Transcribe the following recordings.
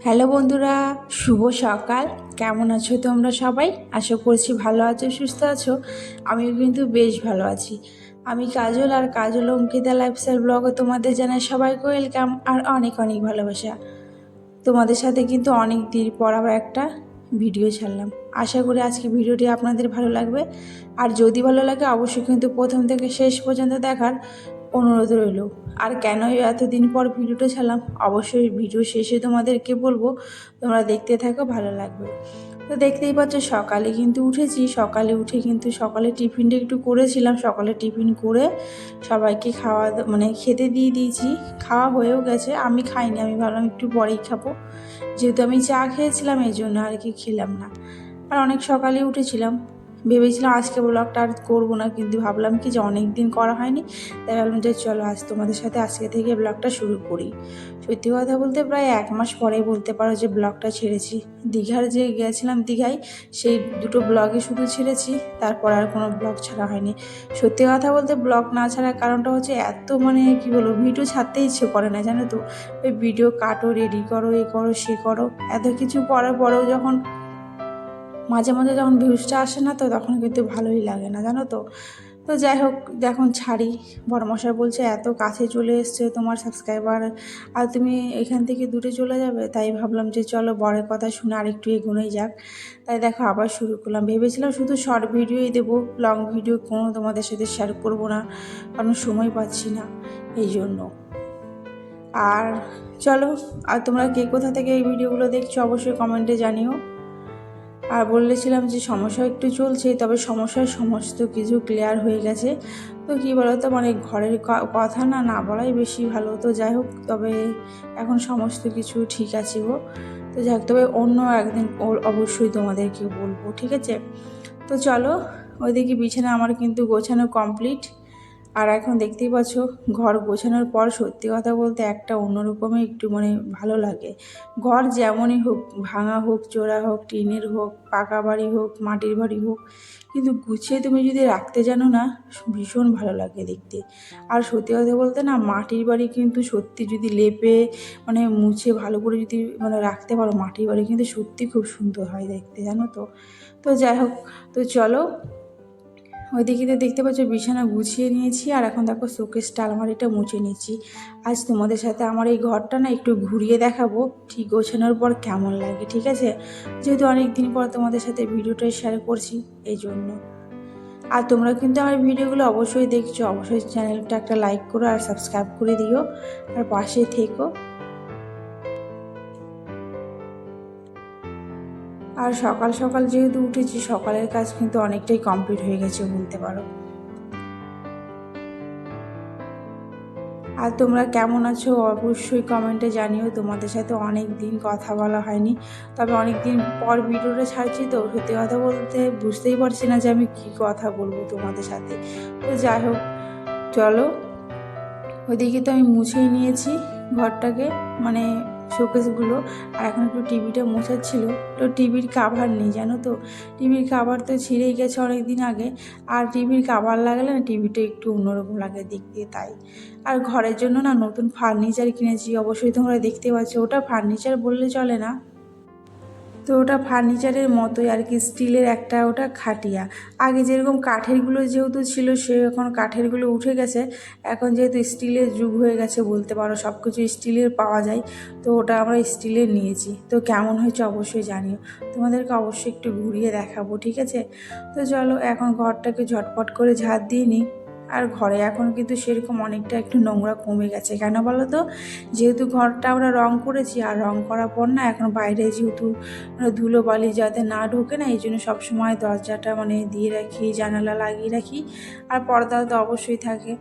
Hello বন্ধুরা, শুভ সকাল। কেমন আছো তোমরা সবাই? আশা করছি ভালো আছো, সুস্থ আছো। আমিও কিন্তু বেশ ভালো আছি। আমি কাজল, আর কাজল অঙ্কিতা লাইফস্টাইল ব্লগে তোমাদের জানাই সবাইকে ওয়েলকাম আর অনেক অনেক ভালোবাসা। তোমাদের সাথে কিন্তু অনেক দিন পর আবার একটা ভিডিও ছাড়লাম। আশা করি আজকে ভিডিওটি আপনাদের ভালো লাগবে। আর যদি ভালো লাগে অবশ্যই কিন্তু প্রথম থেকে শেষ পর্যন্ত দেখার অনুরোধ রইল। আর কেন এতদিন পর ভিডিওটা ছাড়লাম অবশ্যই ভিডিও শেষে তোমাদেরকে বলবো, তোমরা দেখতে থাকো, ভালো লাগবে। তো দেখতেই পাচ্ছ সকালে কিন্তু উঠেছি। সকালে উঠে কিন্তু সকালে টিফিনটা একটু করেছিলাম। সকালে টিফিন করে সবাইকে মানে খেতে দিয়ে দিয়েছি। খাওয়া হয়েও গেছে, আমি খাইনি, আমি ভাবলাম একটু পরেই খাবো, যেহেতু আমি চা খেয়েছিলাম এই জন্য আর কি খেলাম না। আর অনেক সকালে উঠেছিলাম, ভেবেছিলাম আজকে ব্লগটা আর করবো না, কিন্তু ভাবলাম কি যে অনেক দিন করা হয়নি, তাই ভাবলাম যে চলো আজ তোমাদের সাথে আজকে থেকে ব্লগটা শুরু করি। সত্যি কথা বলতে প্রায় 1 মাস পরে বলতে পারো যে ব্লগটা ছেড়েছি। দীঘার যে গিয়েছিলাম দীঘায়, সেই দুটো ব্লগে শুধু ছেড়েছি, তারপর আর কোনো ব্লগ ছাড়া হয়নি। সত্যি কথা বলতে ব্লগ না ছাড়ার কারণটা হচ্ছে এত মানে কি বলবো, ভিডিও ছাড়তে ইচ্ছে করে না জানো তো। ওই ভিডিও কাটো, রেডি করো, এ করো সে করো, এত কিছু করার পরেও যখন মাঝে মাঝে যখন ভিউজটা আসে না, তো তখন কিন্তু ভালোই লাগে না জানো তো। তো যাই হোক, এখন ছাড়ি। বড়মশাই বলছে এত কাছে চলে এসছে তোমার সাবস্ক্রাইবার, আর তুমি এখান থেকে দূরে চলে যাবে। তাই ভাবলাম যে চলো বরের কথা শুনে আর একটু এগোনোই যাক। তাই দেখো আবার শুরু করলাম। ভেবেছিলাম শুধু শর্ট ভিডিওই দেবো, লং ভিডিও কোনো তোমাদের সাথে শেয়ার করবো না, কারণ সময় পাচ্ছি না এই জন্য। আর চলো, আর তোমরা কে কোথা থেকে এই ভিডিওগুলো দেখছো অবশ্যই কমেন্টে জানিও। আর বলেছিলাম যে সমস্যা একটু চলছে, তবে সমস্যার সমস্ত কিছু ক্লিয়ার হয়ে গেছে। তো কী বলতো, মানে ঘরের কথা না না বলাই বেশি ভালো। তো যাই হোক, তবে এখন সমস্ত কিছু ঠিক আছে গো। তো যাই হোক, তবে অন্য একদিন অবশ্যই তোমাদেরকে বলবো, ঠিক আছে? তো চলো, ওইদিকে বিছানা আমার কিন্তু গোছানো কমপ্লিট। আর এখন দেখতেই পাচ্ছ ঘর গোছানোর পর সত্যি কথা বলতে একটা অন্যরকমই একটু মানে ভালো লাগে। ঘর যেমনই হোক, ভাঙা হোক, চোরা হোক, টিনের হোক, পাকা বাড়ি হোক, মাটির বাড়ি হোক, কিন্তু গুছিয়ে তুমি যদি রাখতে জানো না, ভীষণ ভালো লাগে দেখতে। আর সত্যি কথা বলতে না, মাটির বাড়ি কিন্তু সত্যি যদি লেপে মানে মুছে ভালো করে যদি মানে রাখতে পারো, মাটির বাড়ি কিন্তু সত্যি খুব সুন্দর হয় দেখতে, জানো তো। তো যাই হোক, তো চলো, ওইদিকে তো দেখতে পাচ্ছ বিছানা গুছিয়ে নিয়েছি। আর এখন দেখো শোকেসটা, আলমারিটা মুছে নিচ্ছি। আজ তোমাদের সাথে আমার এই ঘরটা না একটু ঘুরিয়ে দেখাবো, ঠিক গোছানোর পর কেমন লাগে, ঠিক আছে? যেহেতু অনেক দিন পর তোমাদের সাথে ভিডিওটা শেয়ার করছি এই জন্য। আর তোমরা কিন্তু আমার ভিডিওগুলো অবশ্যই দেখছো, অবশ্যই চ্যানেলটা একটা লাইক করো আর সাবস্ক্রাইব করে দিও, আর পাশে থেকো। আর সকাল সকাল যেহেতু উঠেছি, সকালের কাজ কিন্তু অনেকটাই কমপ্লিট হয়ে গেছে বলতে পারো। আর তোমরা কেমন আছো অবশ্যই কমেন্টে জানিও। তোমাদের সাথে অনেক দিন কথা বলা হয়নি, তবে অনেক দিন পর ভিডিওটা ছাড়ছি। তো সত্যি কথা বলতে বুঝতেই পারছি না যে আমি কি কথা বলবো তোমাদের সাথে। তো যাই হোক, চলো, ওইদিকে তো আমি মুছেই নিয়েছি ঘরটাকে, মানে শোকেসগুলো। আর এখন একটু টিভিটা মোছাচ্ছিল। তো টিভির কাভার নেই জানো তো, টিভির কাভার তো ছিঁড়েই গেছে অনেক দিন আগে। আর টিভির কাভার লাগালে না টিভিটা একটু অন্যরকম লাগে দেখতে, তাই। আর ঘরের জন্য না নতুন ফার্নিচার কিনেছি, অবশ্যই তোমরা দেখতে পাচ্ছ। ওটা ফার্নিচার বললে চলে না, তো ওটা ফার্নিচারের মতোই আর কি, স্টিলের একটা ওটা খাটিয়া। আগে যেরকম কাঠেরগুলো যেহেতু ছিল, সে এখন কাঠেরগুলো উঠে গেছে। এখন যেহেতু স্টিলের যুগ হয়ে গেছে বলতে পারো, সব কিছু স্টিলের পাওয়া যায়। তো ওটা আমরা স্টিলের নিয়েছি। তো কেমন হয়েছে অবশ্যই জানিও, তোমাদেরকে অবশ্যই একটু ঘুরিয়ে দেখাবো, ঠিক আছে? তো চলো, এখন ঘরটাকে ঝটপট করে ঝাড় দিয়ে নিই। আর ঘরে এখন কিন্তু সেরকম অনেকটা একটু নোংরা কমে গেছে, কেন বলো তো? যেহেতু ঘরটা আমরা রং করেছি, আর রং করার পর না এখন বাইরে যেহেতু ধুলোবালি যাতে না ঢোকে না, এই জন্য সবসময় দরজাটা মানে দিয়ে রাখি, জানালা লাগিয়ে রাখি। আর পর্দা তো অবশ্যই থাকে,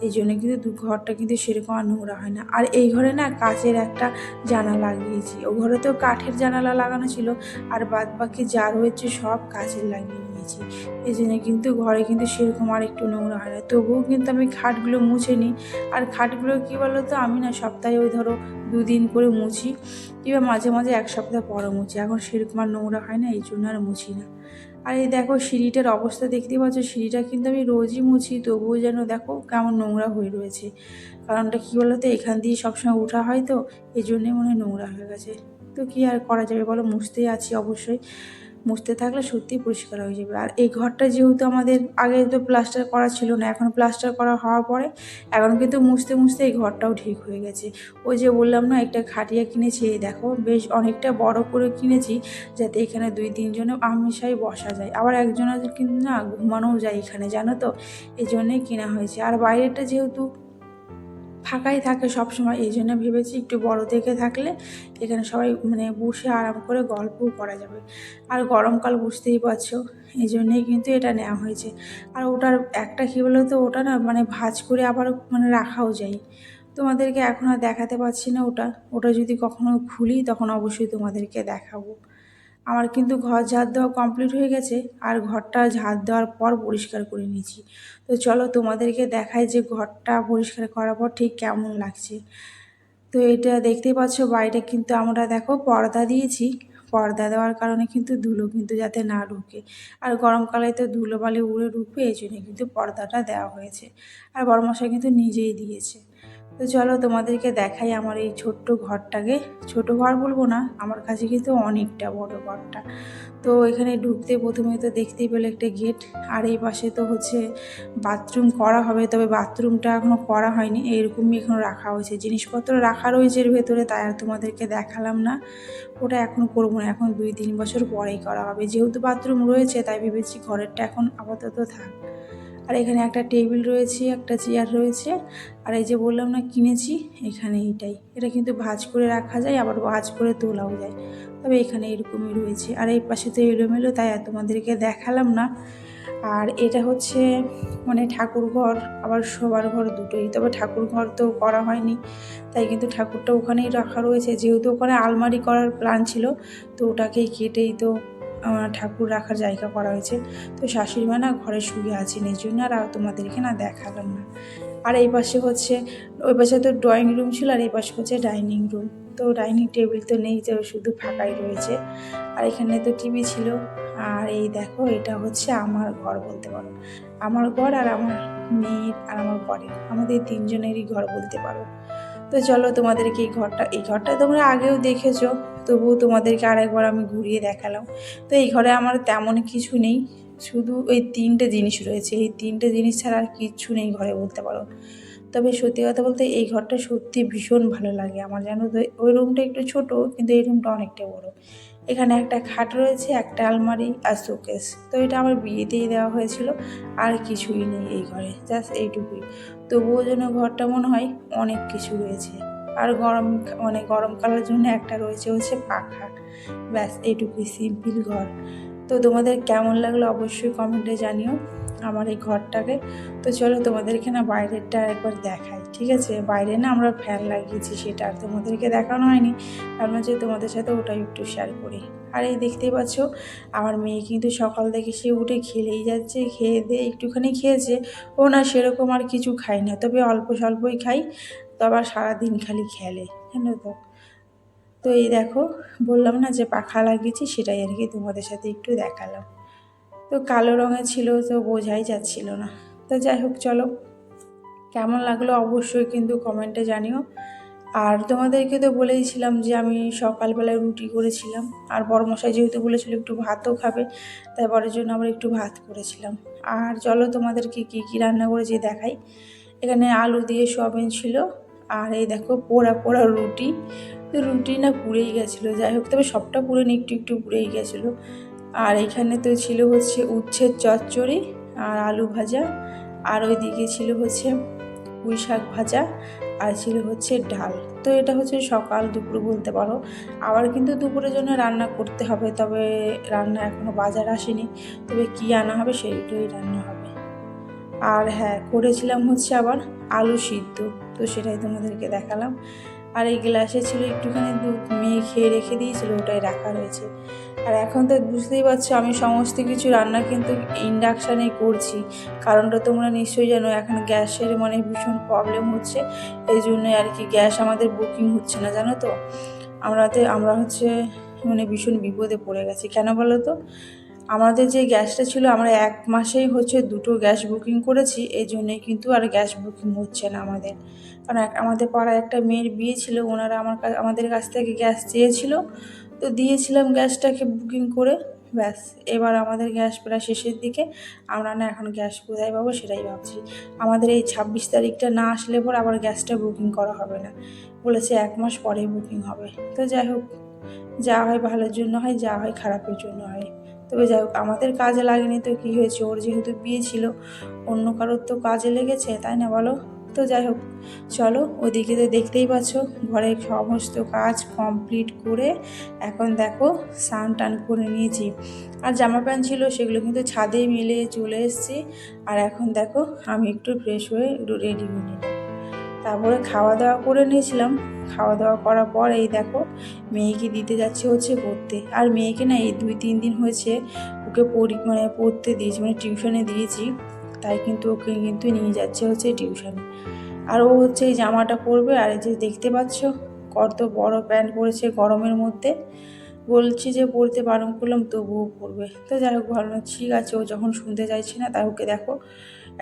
এই জন্য কিন্তু ঘরটা কিন্তু সেরকম আর নোংরা হয় না। আর এই ঘরে না কাচের একটা জানালা লাগিয়েছি, ও ঘরে তো কাঠের জানালা লাগানো ছিল, আর বাদ বাকি যা রয়েছে সব কাচের লাগিয়ে নিয়েছি। এই জন্য কিন্তু ঘরে কিন্তু সেরকম আর একটু নোংরা হয় না। তবুও কিন্তু আমি খাটগুলো মুছে নিই। আর খাটগুলো কী বলো তো, আমি না সপ্তাহে ওই ধরো 2 দিন করে মুছি, কিংবা মাঝে মাঝে 1 সপ্তাহ পরও মুছি। এখন সেরকম আর নোংরা হয় না, এই জন্য আর মুছি না। আর এই দেখো সিঁড়িটার অবস্থা দেখতে পাচ্ছ, সিঁড়িটা কিন্তু আমি রোজই মুছি, তবুও যেন দেখো কেমন নোংরা হয়ে রয়েছে। কারণটা কী বলো তো, এখান দিয়ে সবসময় ওঠা হয় তো, এই জন্যে মনে হয় নোংরা হয়ে গেছে। তো কী আর করা যাবে বলো, মুছতেই আছি অবশ্যই। মুছতে থাকলে সত্যিই পরিষ্কার হয়ে যাবে। আর এই ঘরটা যেহেতু আমাদের আগে তো প্লাস্টার করা ছিল না, এখন প্লাস্টার করা হওয়ার পরে এখন কিন্তু মুছতে মুছতে এই ঘরটাও ঠিক হয়ে গেছে। ওই যে বললাম না, একটা খাটিয়া কিনেছি, এই দেখো বেশ অনেকটা বড় করে কিনেছি, যাতে এখানে 2-3 জনে হামেশাই বসা যায়। আবার একজনের কিন্তু না ঘুমানোও যায় এখানে, জানো তো, এই জন্যেই কেনা হয়েছে। আর বাইরেটা যেহেতু ফাঁকাই থাকে সবসময়, এই জন্য ভেবেছি একটু বড় দেখে থাকলে এখানে সবাই মানে বসে আরাম করে গল্পও করা যাবে। আর গরমকাল বুঝতেই পারছো, এই জন্যেই কিন্তু এটা নেওয়া হয়েছে। আর ওটার একটা কী বলো তো, ওটা না মানে ভাঁজ করে আবার মানে রাখাও যায়। তোমাদেরকে এখন আর দেখাতে পারছি না ওটা, ওটা যদি কখনো খুলি তখন অবশ্যই তোমাদেরকে দেখাবো। আমার কিন্তু ঘর ঝাড় দেওয়া কমপ্লিট হয়ে গেছে, আর ঘরটা ঝাড় দেওয়ার পর পরিষ্কার করে নিয়েছি। তো চলো তোমাদেরকে দেখাই যে ঘরটা পরিষ্কার করার পর ঠিক কেমন লাগছে। তো এটা দেখতেই পাচ্ছ, বাইরে কিন্তু আমরা দেখো পর্দা দিয়েছি। পর্দা দেওয়ার কারণে কিন্তু ধুলো কিন্তু যাতে না ঢুকে, আর গরমকালে তো ধুলোবালি উড়ে ঢুকবে, এই জন্য কিন্তু পর্দাটা দেওয়া হয়েছে। আর বড়মশাই কিন্তু নিজেই দিয়েছে। তো চলো তোমাদেরকে দেখাই আমার এই ছোট্ট ঘরটাকে। ছোট ঘর বলবো না, আমার কাছে কিন্তু অনেকটা বড় ঘরটা। তো এখানে ঢুকতে প্রথমে তো দেখতেই পেলে একটা গেট, আর এই পাশে তো হচ্ছে বাথরুম করা হবে, তবে বাথরুমটা এখনও করা হয়নি, এইরকমই এখনও রাখা হয়েছে, জিনিসপত্র রাখা রয়েছে এর ভেতরে, তাই আর তোমাদেরকে দেখালাম না। ওটা এখন করবো না, এখন 2-3 বছর পরেই করা হবে। যেহেতু বাথরুম রয়েছে তাই ভেবেছি ঘরেরটা এখন আপাতত থাক। আর এখানে একটা টেবিল রয়েছে, একটা চেয়ার রয়েছে, আর এই যে বললাম না কিনেছি, এখানে এটা কিন্তু ভাঁজ করে রাখা যায়, আবার ভাঁজ করে তোলাও যায়, তবে এখানে এরকমই রয়েছে। আর এই পাশে তো এলোমেলো, তাই আর তোমাদেরকে দেখালাম না। আর এটা হচ্ছে মানে ঠাকুর ঘর, আবার শোবার ঘর দুটোই, তবে ঠাকুর ঘর তো করা হয়নি, তাই কিন্তু ঠাকুরটা ওখানেই রাখা রয়েছে। যেহেতু ওখানে আলমারি করার প্ল্যান ছিল, তো ওটাকেই কেটেই তো ঠাকুর রাখার জায়গা করা হয়েছে। তো শাশুড়ি মা না ঘরে শুয়ে আছেন, এই জন্য আর তোমাদেরকে না দেখালাম না। আর এই পাশে হচ্ছে, ওই পাশে তো ড্রয়িং রুম ছিল, আর এই পাশে হচ্ছে ডাইনিং রুম। তো ডাইনিং টেবিল তো নেই, তো শুধু ফাঁকাই রয়েছে। আর এখানে তো টিভি ছিল। আর এই দেখো, এটা হচ্ছে আমার ঘর বলতে পারো, আমার ঘর আর আমার মেয়ের আর আমার বরের, আমাদের 3 জনেরই ঘর বলতে পারো। তো চলো তোমাদেরকে এই ঘরটা তোমরা আগেও দেখেছো, তবুও তোমাদেরকে আরেকবার আমি ঘুরিয়ে দেখালাম। তো এই ঘরে আমার তেমন কিছু নেই, শুধু ওই 3টে জিনিস রয়েছে, এই 3টে জিনিস ছাড়া আর কিচ্ছু নেই ঘরে বলতে পারো। তবে সত্যি কথা বলতে এই ঘরটা সত্যি ভীষণ ভালো লাগে আমার, জানো তো। ওই রুমটা একটু ছোট, কিন্তু এই রুমটা অনেকটা বড়। এখানে একটা খাট রয়েছে, একটা আলমারি আর শোকেস, তো এটা আমার বিয়েতেই দেওয়া হয়েছিল। আর কিছুই নেই এই ঘরে, জাস্ট এইটুকুই। তবুও যেন ঘরটা মনে হয় অনেক কিছু রয়েছে। আর মানে গরমকালের জন্য একটা রয়েছে হচ্ছে পাখা, ব্যাস এইটুকুই সিম্পল ঘর। তো তোমাদের কেমন লাগলো অবশ্যই কমেন্টে জানিও আমার এই ঘরটাকে। তো চলো তোমাদেরকে না বাইরেরটা একবার দেখাই, ঠিক আছে। বাইরে না আমরা ফ্যান লাগিয়েছি, সেটা আর তোমাদেরকে দেখানো হয়নি, কারণ হচ্ছে তোমাদের সাথে ওটাই একটু শেয়ার করি। আর এই দেখতেই পাচ্ছ, আমার মেয়ে কিন্তু সকাল থেকে সে উঠে খেলেই যাচ্ছে, খেয়ে দিয়ে একটুখানি খেয়েছে। ও না সেরকম আর কিছু খায় না, তবে অল্প স্বল্পই খাই, তো আবার সারাদিন খালি খেলে, জানো তো। তো এই দেখো, বললাম না যে পাখা লাগিয়েছি, সেটাই আর কি তোমাদের সাথে একটু দেখালাম। তো কালো রঙের ছিল, তো বোঝাই যাচ্ছিল না। তো যাই হোক, চলো কেমন লাগলো অবশ্যই কিন্তু কমেন্টে জানিও। আর তোমাদেরকে তো বলেইছিলাম যে আমি সকালবেলায় রুটি করেছিলাম, আর বড়মশাই যেহেতু বলেছিল একটু ভাতও খাবে, তাই বড়ের জন্য আবার একটু ভাত করেছিলাম। আর চলো তোমাদেরকে কী কী রান্না করেছি দেখাই। এখানে আলু দিয়ে সয়াবিন ছিল, আর এই দেখো পোড়া পোড়া রুটি। তো রুটি না পুড়েই গেছিলো, যাই হোক, তবে সবটা পুড়েনি, একটু একটু পুড়েই গেছিলো। আর এখানে তো ছিল হচ্ছে উচ্ছের চচ্চড়ি আর আলু ভাজা, আর ওইদিকে ছিল হচ্ছে পুঁই শাক ভাজা, আর ছিল হচ্ছে ডাল। তো এটা হচ্ছে সকাল দুপুর বলতে পারো। আবার কিন্তু দুপুরের জন্য রান্না করতে হবে, তবে রান্না এখনও বাজার আসেনি, তবে কী আনা হবে সেইটাই রান্না হবে। আর হ্যাঁ, করেছিলাম হচ্ছে আবার আলু সিদ্ধ, তো সেটাই তোমাদেরকে দেখালাম। আর এই গ্লাসে ছিল একটুখানি দুধ, মেয়ে খেয়ে রেখে দিয়েছিল, ওটাই রাখা রয়েছে। আর এখন তো বুঝতেই পারছো আমি সমস্ত কিছু রান্না কিন্তু ইন্ডাকশানেই করছি, কারণটা তোমরা নিশ্চয়ই জানো, এখন গ্যাসের মানে ভীষণ প্রবলেম হচ্ছে, এই জন্যই আর কি গ্যাস আমাদের বুকিং হচ্ছে না, জানো তো। আমরা হচ্ছে মানে ভীষণ বিপদে পড়ে গেছি, কেন বলো তো। আমাদের যে গ্যাসটা ছিল আমরা 1 মাসেই হচ্ছে 2টো গ্যাস বুকিং করেছি, এই জন্যেই কিন্তু আর গ্যাস বুকিং হচ্ছে না আমাদের। কারণ আমাদের পাড়ায় একটা মেয়ের বিয়ে ছিল, ওনারা আমাদের কাছ থেকে গ্যাস চেয়েছিল, তো দিয়েছিলাম গ্যাসটাকে বুকিং করে। ব্যাস, এবার আমাদের গ্যাস প্রায় শেষের দিকে। আমরা না এখন গ্যাস কোথায় পাবো সেটাই ভাবছি। আমাদের এই 26 তারিখটা না আসলে পর আবার গ্যাসটা বুকিং করা হবে না, বলেছে 1 মাস পরেই বুকিং হবে। তো যাই হোক, যা হয় ভালোর জন্য হয়, যা হয় খারাপের জন্য হয়। তবে যাই হোক, আমাদের কাজে লাগেনি তো কী হয়েছে, ওর যেহেতু বিয়ে ছিল, অন্য কারোর তো কাজে লেগেছে, তাই না বলো? তো যাই হোক, চলো ওদিকে তো দেখতেই পাচ্ছ ঘরের সমস্ত কাজ কমপ্লিট করে এখন দেখো স্নান টান করে নিয়েছি। আর জামা প্যান্ট ছিল সেগুলো কিন্তু ছাদে মেলে চলে এসেছি। আর এখন দেখো আমি একটু ফ্রেশ হয়ে একটু রেডি হয়ে নিলাম। তারপরে খাওয়া দাওয়া করে নিয়েছিলাম। খাওয়া দাওয়া করার পর এই দেখো মেয়েকে দিতে যাচ্ছে হচ্ছে পড়তে। আর মেয়েকে না এই 2-3 দিন হয়েছে ওকে পড়তে দিয়েছি, টিউশনে দিয়েছি, তাই কিন্তু ওকে কিন্তু নিয়ে যাচ্ছে হচ্ছে টিউশনে। আর ও হচ্ছে এই জামাটা পরবে। আর এই যে দেখতে পাচ্ছ কত বড় প্যান্ট পরেছে গরমের মধ্যে। বলছি যে পড়তে বারণ করলাম তবুও পরবে। তো যাই হোক, ভালো ঠিক আছে, ও যখন শুনতে চাইছে না, তাই ওকে দেখো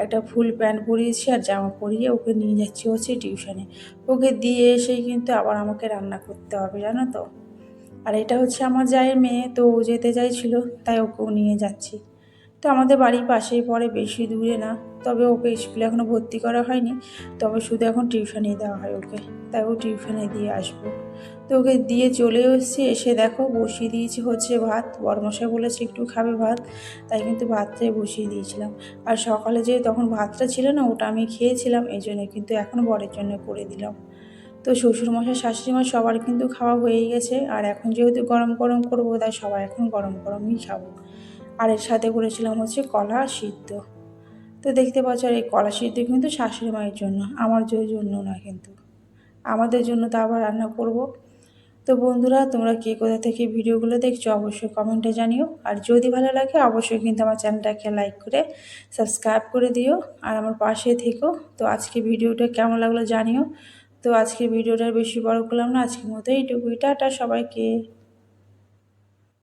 একটা ফুল প্যান্ট পরিয়েছি আর জামা পরিয়ে ওকে নিয়ে যাচ্ছি হচ্ছে টিউশনে। ওকে দিয়ে এসেই কিন্তু আবার আমাকে রান্না করতে হবে, জানো তো। আর এটা হচ্ছে আমার জায়ের মেয়ে, তো ও যেতে চাইছিল, তাই ওকেও নিয়ে যাচ্ছি। তো আমাদের বাড়ির পাশেই পড়ে, বেশি দূরে না। তবে ওকে স্কুলে এখনও ভর্তি করা হয়নি, তবে শুধু এখন টিউশনেই দেওয়া হয় ওকে, তাই ও টিউশনে দিয়ে আসবো। তো ওকে দিয়ে চলে এসেছি। এসে দেখো বসিয়ে দিয়েছি হচ্ছে ভাত। বড়মশাই বলেছে একটু খাবে ভাত, তাই কিন্তু ভাতটাই বসিয়ে দিয়েছিলাম। আর সকালে যে তখন ভাতটা ছিল না, ওটা আমি খেয়েছিলাম, এই জন্য কিন্তু এখন বরের জন্য করে দিলাম। তো শ্বশুরমশাই শাশুড়িমা সবার কিন্তু খাওয়া হয়েই গেছে। আর এখন যেহেতু গরম গরম করবো, তাই সবাই এখন গরম গরমই খাবো। আর এর সাথে করেছিলাম হচ্ছে কলা সিদ্ধ। তো দেখতে পাচ্ছ, আর এই কলা সিদ্ধ কিন্তু শাশুড়ি মায়ের জন্য, আমার জন্য না কিন্তু। আমাদের জন্য তো আবার রান্না করব। তো বন্ধুরা, তোমরা কে কোথা থেকে ভিডিওগুলো দেখছো অবশ্যই কমেন্টে জানিও। আর যদি ভালো লাগে অবশ্যই কিন্তু আমার চ্যানেলটাকে লাইক করে সাবস্ক্রাইব করে দিও, আর আমার পাশে থেকো। তো আজকে ভিডিওটা কেমন লাগলো জানিও। তো আজকে ভিডিওটা বেশি বড় করলাম না, আজকের মতো এইটুকুই। টাটা সবাইকে।